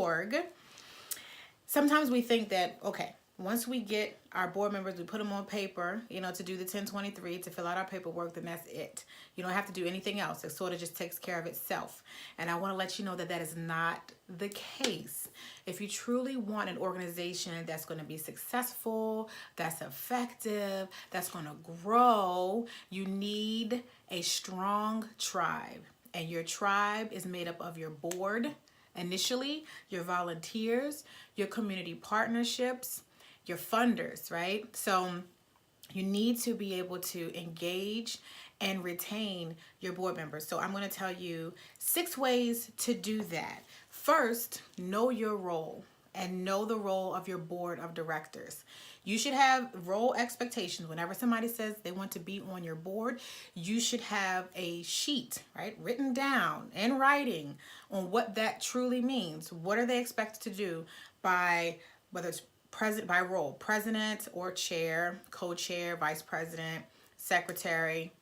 org, sometimes we think that, okay, once we get our board members, we put them on paper, to do the 1023, to fill out our paperwork, then that's it. You don't have to do anything else. It sort of just takes care of itself. And I want to let you know that that is not the case. If you truly want an organization that's going to be successful, that's effective, that's going to grow, you need a strong tribe. And your tribe is made up of your board, initially, your volunteers, your community partnerships, your funders, right? So you need to be able to engage and retain your board members. So I'm going to tell you 6 ways to do that. First, know your role and know the role of your board of directors. You should have role expectations. Whenever somebody says they want to be on your board, you should have a sheet, right, written down in writing on what that truly means. What are they expected to do by, whether it's by role, president or chair, co-chair, vice president, secretary,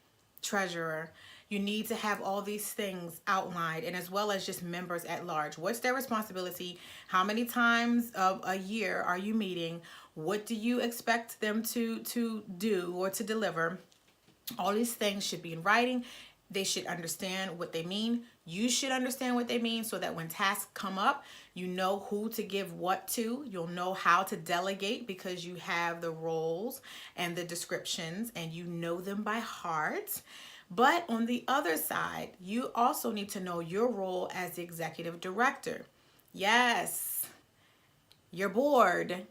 treasurer. You need to have all these things outlined, and as well as just members at large. What's their responsibility? How many times a year are you meeting? What do you expect them to do or to deliver? All these things should be in writing. They should understand what they mean. You should understand what they mean, so that when tasks come up, you know who to give what to. You'll know how to delegate because you have the roles and the descriptions and you know them by heart. But on the other side, you also need to know your role as the executive director. Yes, your board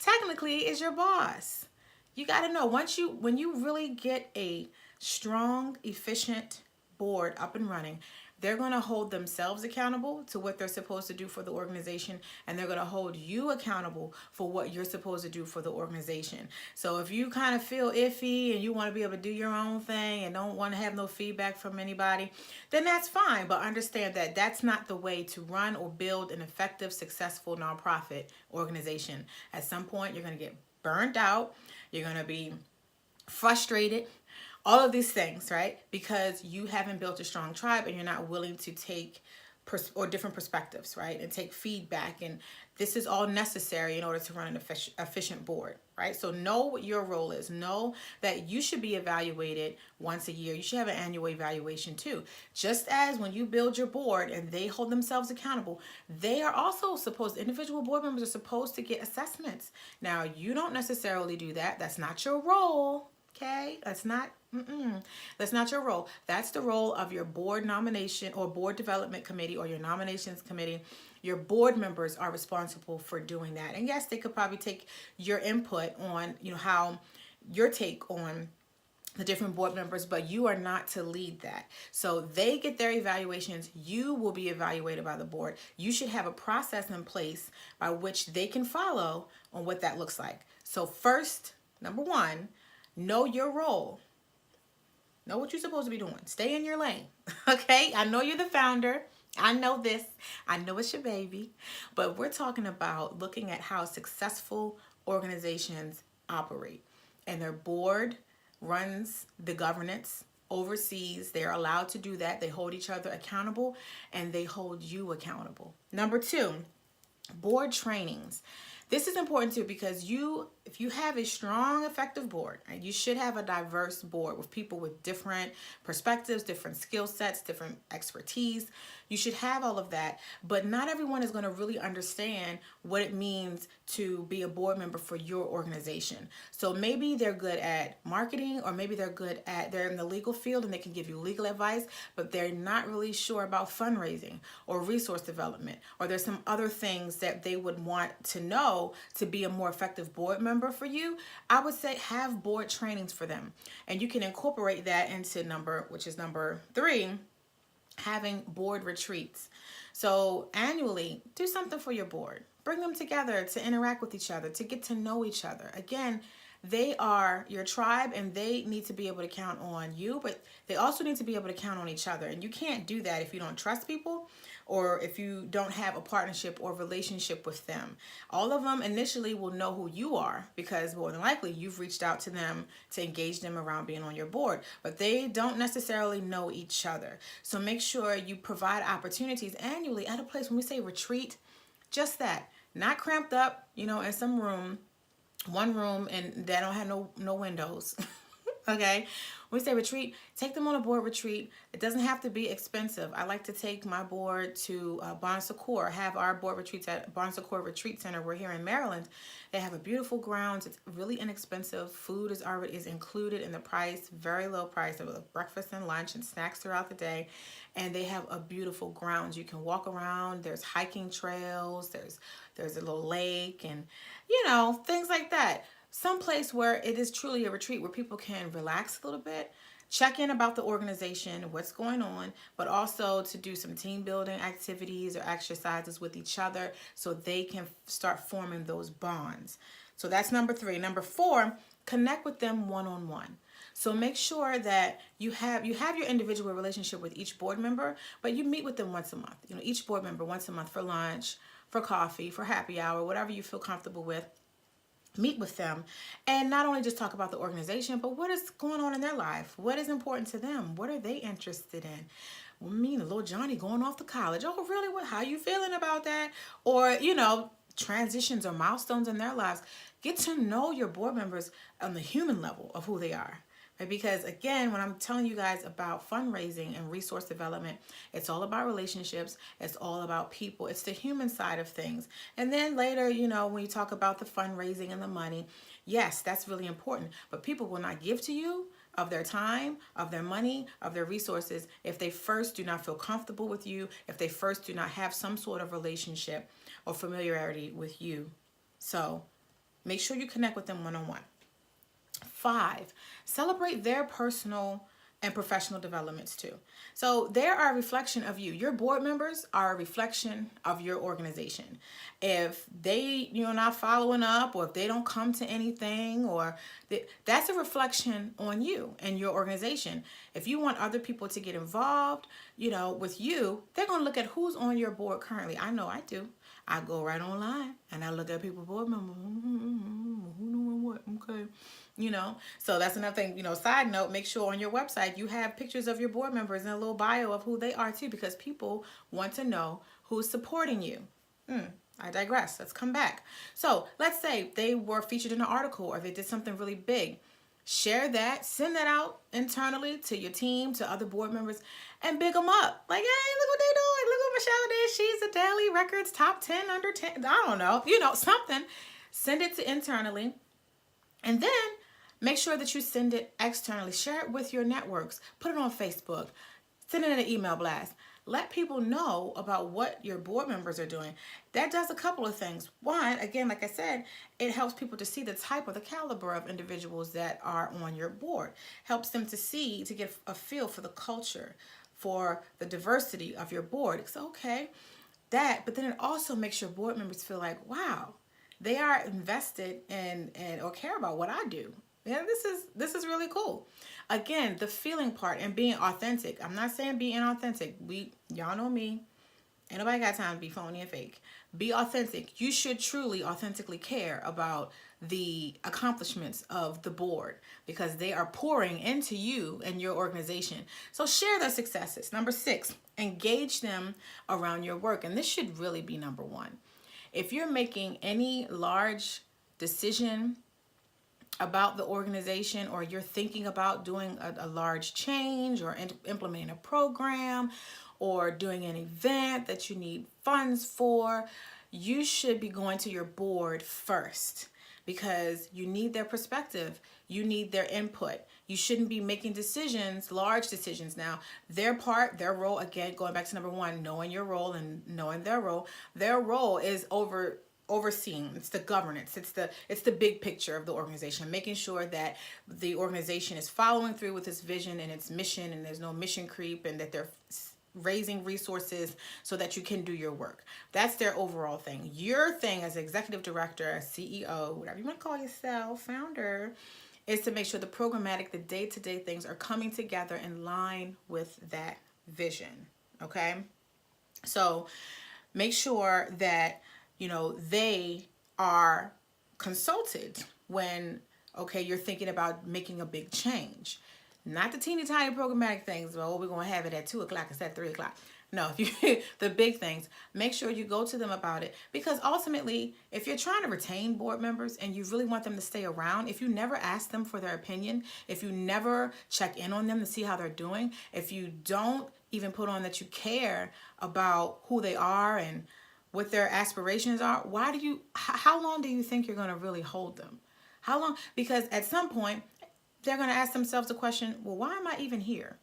technically is your boss. You got to know, when you really get a strong, efficient board up and running, they're going to hold themselves accountable to what they're supposed to do for the organization, and they're going to hold you accountable for what you're supposed to do for the organization. So if you kind of feel iffy and you want to be able to do your own thing and don't want to have no feedback from anybody, then that's fine. But understand that that's not the way to run or build an effective, successful nonprofit organization. At some point, you're going to get burned out. You're going to be frustrated. All of these things, right? Because you haven't built a strong tribe and you're not willing to take different perspectives, right? And take feedback. And this is all necessary in order to run an efficient board, right? So know what your role is. Know that you should be evaluated once a year. You should have an annual evaluation too. Just as when you build your board and they hold themselves accountable, they are also individual board members are supposed to get assessments. Now, you don't necessarily do that. That's not your role. Okay, that's not your role. That's the role of your board nomination or board development committee or your nominations committee. Your board members are responsible for doing that. And yes, they could probably take your input on, how your take on the different board members, but you are not to lead that. So they get their evaluations. You will be evaluated by the board. You should have a process in place by which they can follow on what that looks like. So first, number 1, know your role. Know what you're supposed to be doing. Stay in your lane. Okay? I know you're the founder. I know this. I know it's your baby. But we're talking about looking at how successful organizations operate. And their board runs the governance, oversees. They're allowed to do that. They hold each other accountable and they hold you accountable. Number 2, board trainings. This is important too, because if you have a strong, effective board, right, you should have a diverse board with people with different perspectives, different skill sets, different expertise. You should have all of that, but not everyone is going to really understand what it means to be a board member for your organization. So maybe they're good at marketing, or maybe they're in the legal field and they can give you legal advice, but they're not really sure about fundraising or resource development, or there's some other things that they would want to know to be a more effective board member for you. I would say have board trainings for them, and you can incorporate that into number 3, having board retreats. So annually, do something for your board. Bring them together to interact with each other, to get to know each other. Again, they are your tribe and they need to be able to count on you, but they also need to be able to count on each other. And you can't do that if you don't trust people or if you don't have a partnership or relationship with them. All of them initially will know who you are because more than likely you've reached out to them to engage them around being on your board, but they don't necessarily know each other. So make sure you provide opportunities annually at a place. When we say retreat, Just that. Not cramped up, you know, in some room, one room, and they don't have no windows. Okay, when we say retreat, take them on a board retreat. It doesn't have to be expensive. I like to take my board to Bon Secours, have our board retreats at Bon Secours Retreat Center. We're here in Maryland. They have a beautiful grounds. It's really inexpensive. Food is included in the price, very low price. With breakfast and lunch and snacks throughout the day, and they have a beautiful grounds. You can walk around. There's hiking trails. There's a little lake, and you know, things like that. Some place where it is truly a retreat where people can relax a little bit, check in about the organization, what's going on, but also to do some team building activities or exercises with each other so they can start forming those bonds. So that's number 3. Number 4, connect with them one-on-one. So make sure that you have your individual relationship with each board member, but you meet with them once a month. You know, each board member once a month for lunch, for coffee, for happy hour, whatever you feel comfortable with. Meet with them and not only just talk about the organization, but what is going on in their life, what is important to them, what are they interested in. Well, me and little Johnny going off to college. Oh, really? What? How you feeling about that? Or, you know, transitions or milestones in their lives. Get to know your board members on the human level of who they are. Right? Because again, when I'm telling you guys about fundraising and resource development, it's all about relationships. It's all about people. It's the human side of things. And then later, you know, when you talk about the fundraising and the money, yes, that's really important. But people will not give to you of their time, of their money, of their resources if they first do not feel comfortable with you, if they first do not have some sort of relationship or familiarity with you. So make sure you connect with them one-on-one. 5, celebrate their personal and professional developments too. So they are a reflection of you. Your board members are a reflection of your organization. If they, you know, not following up, or if they don't come to anything, or that's a reflection on you and your organization. If you want other people to get involved, you know, with you, they're going to look at who's on your board currently. I know I do. I go right online and I look at people's board members. Who doing what? Okay. You know, so that's another thing, you know, side note, make sure on your website you have pictures of your board members and a little bio of who they are too, because people want to know who's supporting you. I digress. Let's come back. So let's say they were featured in an article or they did something really big. Share that, send that out internally to your team, to other board members, and big them up. Like, hey, look what they're doing. Look what Michelle did. She's a Daily Records top 10 under 10. I don't know, you know, something. Send it to internally. And then make sure that you send it externally. Share it with your networks. Put it on Facebook. Send it in an email blast. Let people know about what your board members are doing. That does a couple of things. One, again, like I said, it helps people to see the type or the caliber of individuals that are on your board. Helps them to see, to get a feel for the culture, for the diversity of your board. It's okay, that, but then it also makes your board members feel like, wow, they are invested in or care about what I do. Yeah, this is really cool. Again, the feeling part and being authentic. I'm not saying be inauthentic. Y'all know me. Ain't nobody got time to be phony and fake. Be authentic. You should truly authentically care about the accomplishments of the board because they are pouring into you and your organization. So share their successes. Number 6, engage them around your work. And this should really be number 1. If you're making any large decision about the organization, or you're thinking about doing a large change or implementing a program or doing an event that you need funds for, you should be going to your board first because you need their perspective. You need their input. You shouldn't be making decisions, large decisions. Now, their role, again, going back to number 1, knowing your role and knowing their role is overseeing. It's the governance. It's the big picture of the organization, making sure that the organization is following through with its vision and its mission, and there's no mission creep, and that they're raising resources so that you can do your work. That's their overall thing. Your thing as executive director, as CEO, whatever you want to call yourself, founder, is to make sure the programmatic, the day-to-day things are coming together in line with that vision. Okay? So make sure that they are consulted when, okay, you're thinking about making a big change. Not the teeny tiny programmatic things, well, we're going to have it at 2 o'clock instead of 3 o'clock. No, if you the big things, make sure you go to them about it, because ultimately, if you're trying to retain board members and you really want them to stay around, if you never ask them for their opinion, if you never check in on them to see how they're doing, if you don't even put on that you care about who they are and what their aspirations are, how long do you think you're going to really hold them? How long? Because at some point, they're going to ask themselves the question, well, why am I even here?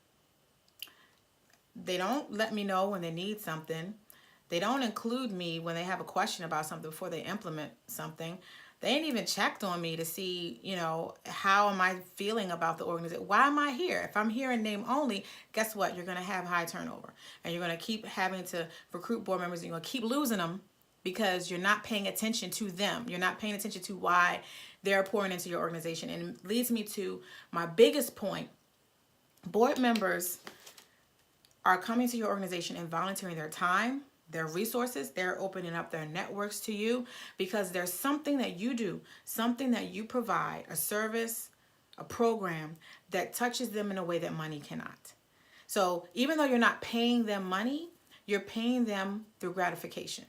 They don't let me know when they need something. They don't include me when they have a question about something before they implement something. They ain't even checked on me to see, how am I feeling about the organization? Why am I here? If I'm here in name only, guess what? You're going to have high turnover. And you're going to keep having to recruit board members. And you're going to keep losing them because you're not paying attention to them. You're not paying attention to why they're pouring into your organization. And it leads me to my biggest point. Board members are coming to your organization and volunteering their time, their resources. They're opening up their networks to you because there's something that you do, something that you provide, a service, a program that touches them in a way that money cannot. So even though you're not paying them money, you're paying them through gratification,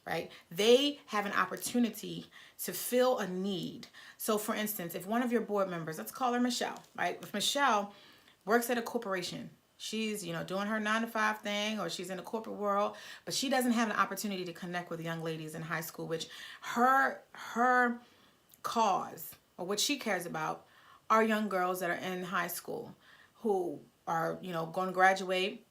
right? They have an opportunity to fill a need. So for instance, if one of your board members, let's call her Michelle, right? If Michelle works at a corporation, she's, doing her 9-to-5 thing, or she's in the corporate world, but she doesn't have an opportunity to connect with young ladies in high school, which her cause, or what she cares about, are young girls that are in high school who are, going to graduate.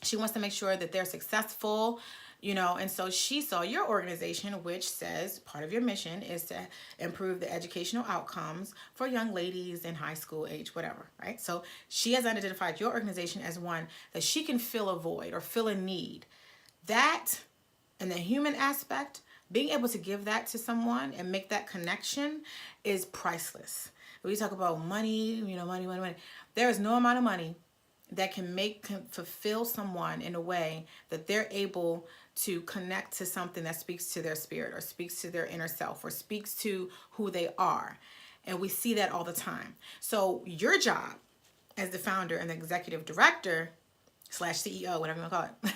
She wants to make sure that they're successful, and so she saw your organization, which says part of your mission is to improve the educational outcomes for young ladies in high school age, whatever, right? So she has identified your organization as one that she can fill a void or fill a need. That, and the human aspect, being able to give that to someone and make that connection is priceless. We talk about money, money. There is no amount of money that can fulfill someone in a way that they're able to connect to something that speaks to their spirit or speaks to their inner self or speaks to who they are. And we see that all the time. So your job as the founder and the executive director / CEO, whatever you want to call it,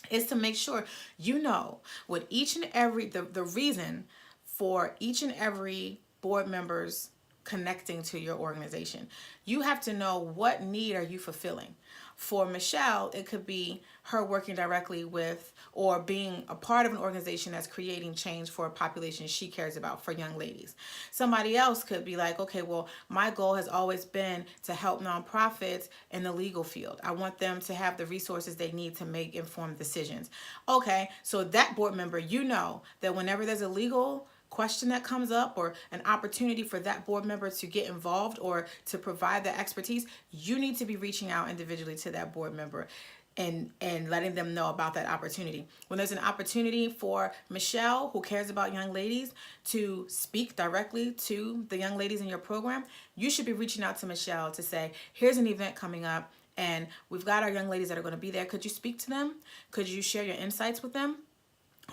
is to make sure you know what each and every, the reason for each and every board member's connecting to your organization. You have to know what need are you fulfilling. For Michelle, it could be her working directly with or being a part of an organization that's creating change for a population she cares about, for young ladies. Somebody else could be like, okay, well, my goal has always been to help nonprofits in the legal field. I want them to have the resources they need to make informed decisions. Okay, so that board member, that whenever there's a legal question that comes up or an opportunity for that board member to get involved or to provide the expertise, you need to be reaching out individually to that board member and letting them know about that opportunity. When there's an opportunity for Michelle, who cares about young ladies, to speak directly to the young ladies in your program, you should be reaching out to Michelle to say, here's an event coming up and we've got our young ladies that are going to be there. Could you speak to them? Could you share your insights with them?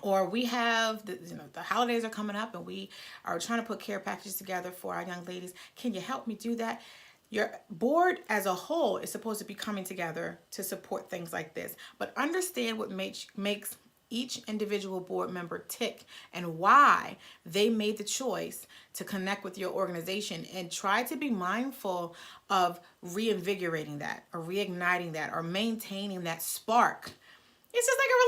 Or we have, the holidays are coming up and we are trying to put care packages together for our young ladies. Can you help me do that? Your board as a whole is supposed to be coming together to support things like this. But understand what makes each individual board member tick and why they made the choice to connect with your organization, and try to be mindful of reinvigorating that or reigniting that or maintaining that spark. It's just like a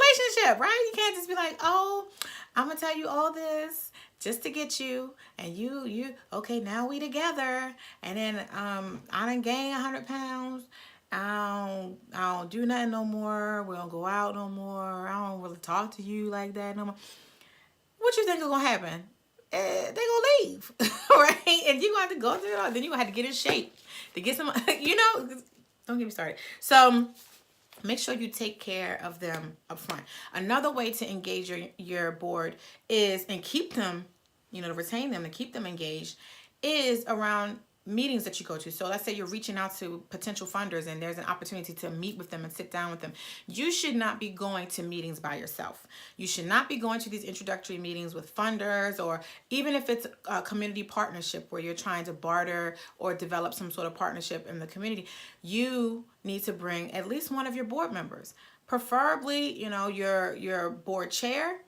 relationship, right? You can't just be like, oh, I'm going to tell you all this just to get you. And you, okay, now we together. And then I done gained 100 pounds. I don't do nothing no more. We don't go out no more. I don't really talk to you like that no more. What you think is going to happen? They're going to leave, right? And you're going to have to go through it all. Then you're going to have to get in shape to get some, don't get me started. So make sure you take care of them up front. Another way to engage your board is, and keep them, to retain them, to keep them engaged, is around meetings that you go to. So let's say you're reaching out to potential funders and there's an opportunity to meet with them and sit down with them. You should not be going to meetings by yourself. You should not be going to these introductory meetings with funders, or even if it's a community partnership where you're trying to barter or develop some sort of partnership in the community. You need to bring at least one of your board members. preferably, your board chair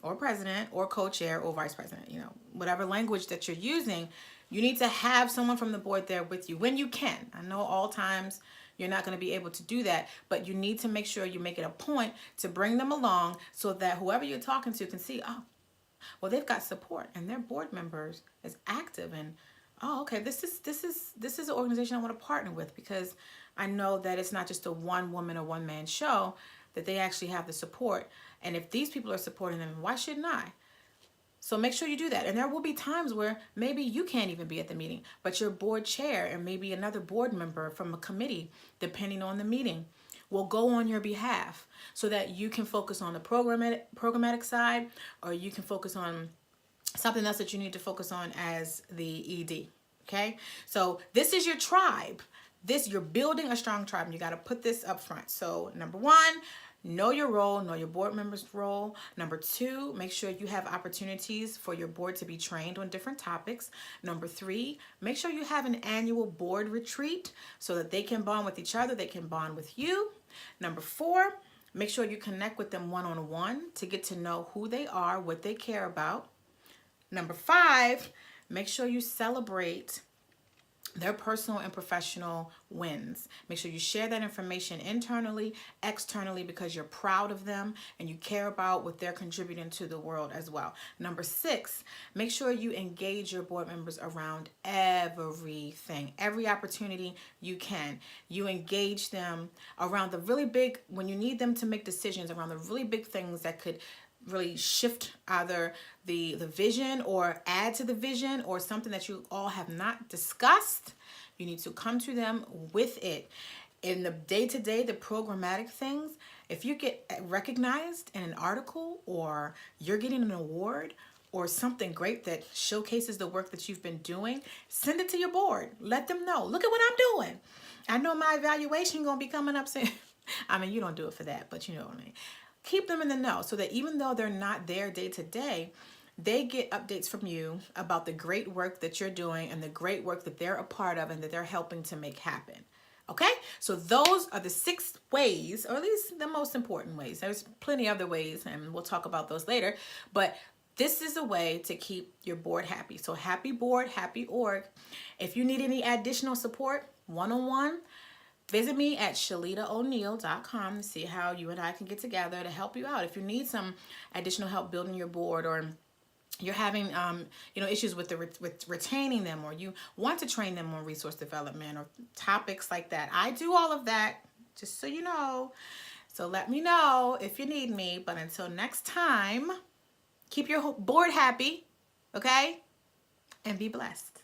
or president or co-chair or vice president, whatever language that you're using, you need to have someone from the board there with you when you can. I know all times you're not going to be able to do that, but you need to make sure you make it a point to bring them along so that whoever you're talking to can see, oh, well, they've got support and their board members is active, and oh, okay, this is an organization I want to partner with, because I know that it's not just a one woman or one man show, that they actually have the support. And if these people are supporting them, why shouldn't I? So make sure you do that. And there will be times where maybe you can't even be at the meeting, but your board chair and maybe another board member from a committee, depending on the meeting, will go on your behalf so that you can focus on the programmatic side, or you can focus on something else that you need to focus on as the ED. Okay? So this is your tribe. You're building a strong tribe, and you got to put this up front. So number one, know your role, know your board member's role. Number two, make sure you have opportunities for your board to be trained on different topics. Number three, make sure you have an annual board retreat so that they can bond with each other, they can bond with you. Number four, make sure you connect with them one-on-one to get to know who they are, what they care about. Number five, make sure you celebrate their personal and professional wins. Make sure you share that information internally, externally, because you're proud of them and you care about what they're contributing to the world as well. Number six, make sure you engage your board members around everything, every opportunity you can. You engage them around the really big, when you need them to make decisions around the really big things that could really shift either the vision or add to the vision, or something that you all have not discussed. You need to come to them with it. In the day-to-day, the programmatic things, if you get recognized in an article, or you're getting an award, or something great that showcases the work that you've been doing, send it to your board. Let them know. Look at what I'm doing. I know my evaluation gonna be coming up soon. I mean, you don't do it for that, but you know what I mean. Keep them in the know so that even though they're not there day to day, they get updates from you about the great work that you're doing and the great work that they're a part of and that they're helping to make happen. Okay? So those are the 6 ways, or at least the most important ways. There's plenty other ways, and we'll talk about those later. But this is a way to keep your board happy. So happy board, happy org. If you need any additional support, one-on-one, visit me at ShalitaO'Neal.com to see how you and I can get together to help you out. If you need some additional help building your board, or you're having issues with retaining them, or you want to train them on resource development or topics like that, I do all of that, just so you know. So let me know if you need me. But until next time, keep your board happy, okay? And be blessed.